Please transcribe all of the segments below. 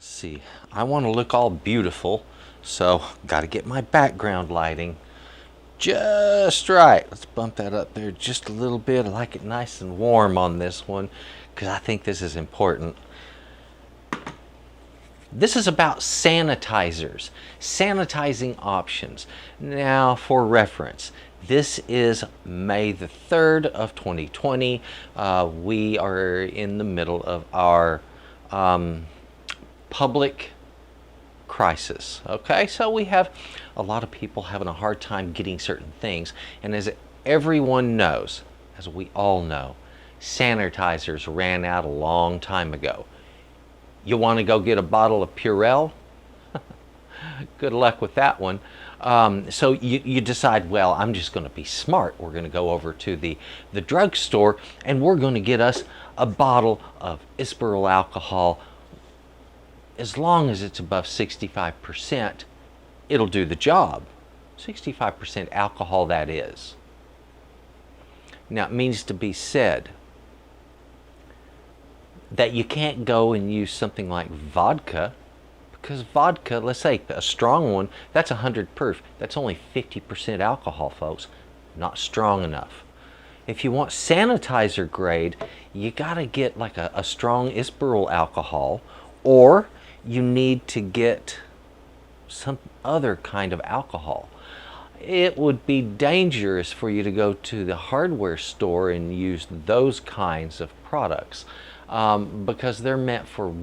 See, I want to look all beautiful, so got to get my background lighting just right. Let's bump that up there just a little bit. I like it nice and warm on this one because I think this is important. This is about sanitizers, sanitizing options. Now, for reference, this is May the 3rd of 2020. We are in the middle of our public crisis. Okay, so we have a lot of people having a hard time getting certain things, and as everyone knows, as we all know, sanitizers ran out a long time ago. You want to go get a bottle of Purell? Good luck with that one. So you decide, well, I'm just going to be smart. We're going to go over to the drugstore and we're going to get us a bottle of isopropyl alcohol. As long as it's above 65%, it'll do the job. 65% alcohol, that is. Now, it means to be said that you can't go and use something like vodka, because vodka, let's say a strong one, that's 100 proof. That's only 50% alcohol, folks. Not strong enough. If you want sanitizer grade, you got to get like a strong isopropyl alcohol, or you need to get some other kind of alcohol. It would be dangerous for you to go to the hardware store and use those kinds of products because they're meant for,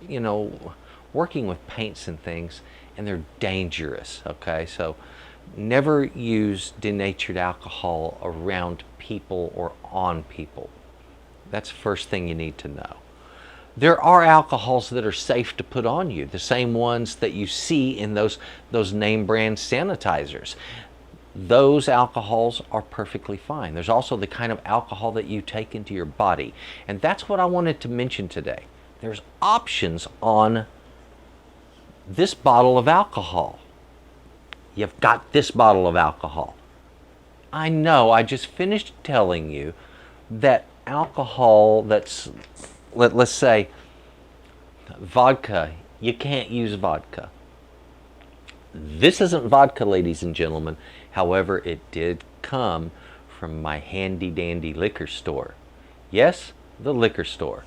you know, working with paints and things, and they're dangerous. Okay, so never use denatured alcohol around people or on people. That's the first thing you need to know. There are alcohols that are safe to put on you, the same ones that you see in those name brand sanitizers. Those alcohols are perfectly fine. There's also the kind of alcohol that you take into your body, and that's what I wanted to mention today. There's options on this bottle of alcohol. You've got this bottle of alcohol. I know, I just finished telling you that alcohol that's, let's say, vodka, you can't use vodka. This isn't vodka, ladies and gentlemen. However, it did come from my handy dandy liquor store. Yes, the liquor store.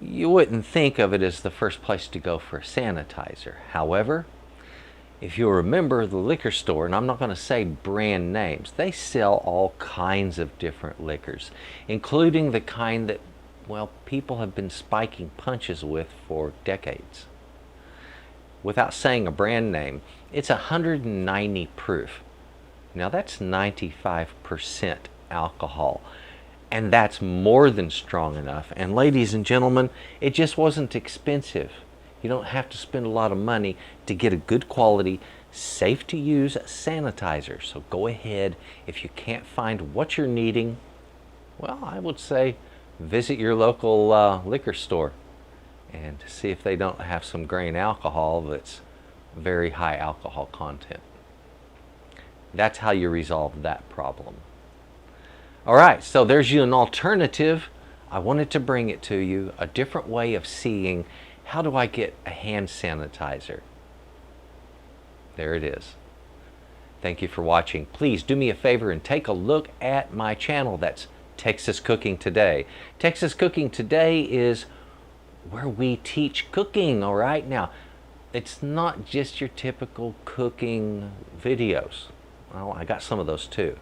You wouldn't think of it as the first place to go for a sanitizer. However, if you remember the liquor store, and I'm not going to say brand names, they sell all kinds of different liquors, including the kind that, well, people have been spiking punches with for decades. Without saying a brand name, it's 190 proof. Now that's 95% alcohol, and that's more than strong enough. And ladies and gentlemen, it just wasn't expensive. You don't have to spend a lot of money to get a good quality, safe to use sanitizer. So go ahead, if you can't find what you're needing, well, I would say visit your local liquor store and see if they don't have some grain alcohol that's very high alcohol content. That's how you resolve that problem. All right, so there's you an alternative. I wanted to bring it to you, a different way of seeing how do I get a hand sanitizer. There it is. Thank you for watching. Please do me a favor and take a look at my channel. That's Texas Cooking Today. Texas Cooking Today is where we teach cooking. All right, now it's not just your typical cooking videos. Well, I got some of those too.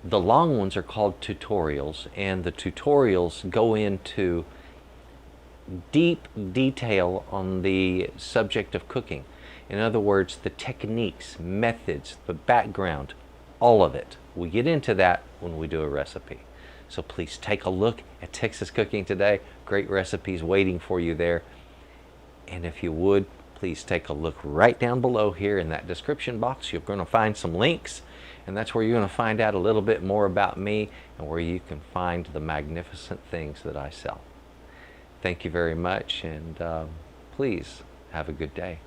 The long ones are called tutorials, and the tutorials go into deep detail on the subject of cooking. In other words, the techniques, methods, the background, all of it. We get into that when we do a recipe. So please take a look at Texas Cooking Today. Great recipes waiting for you there. And if you would, please take a look right down below here in that description box. You're going to find some links, and that's where you're going to find out a little bit more about me and where you can find the magnificent things that I sell. Thank you very much, and please have a good day.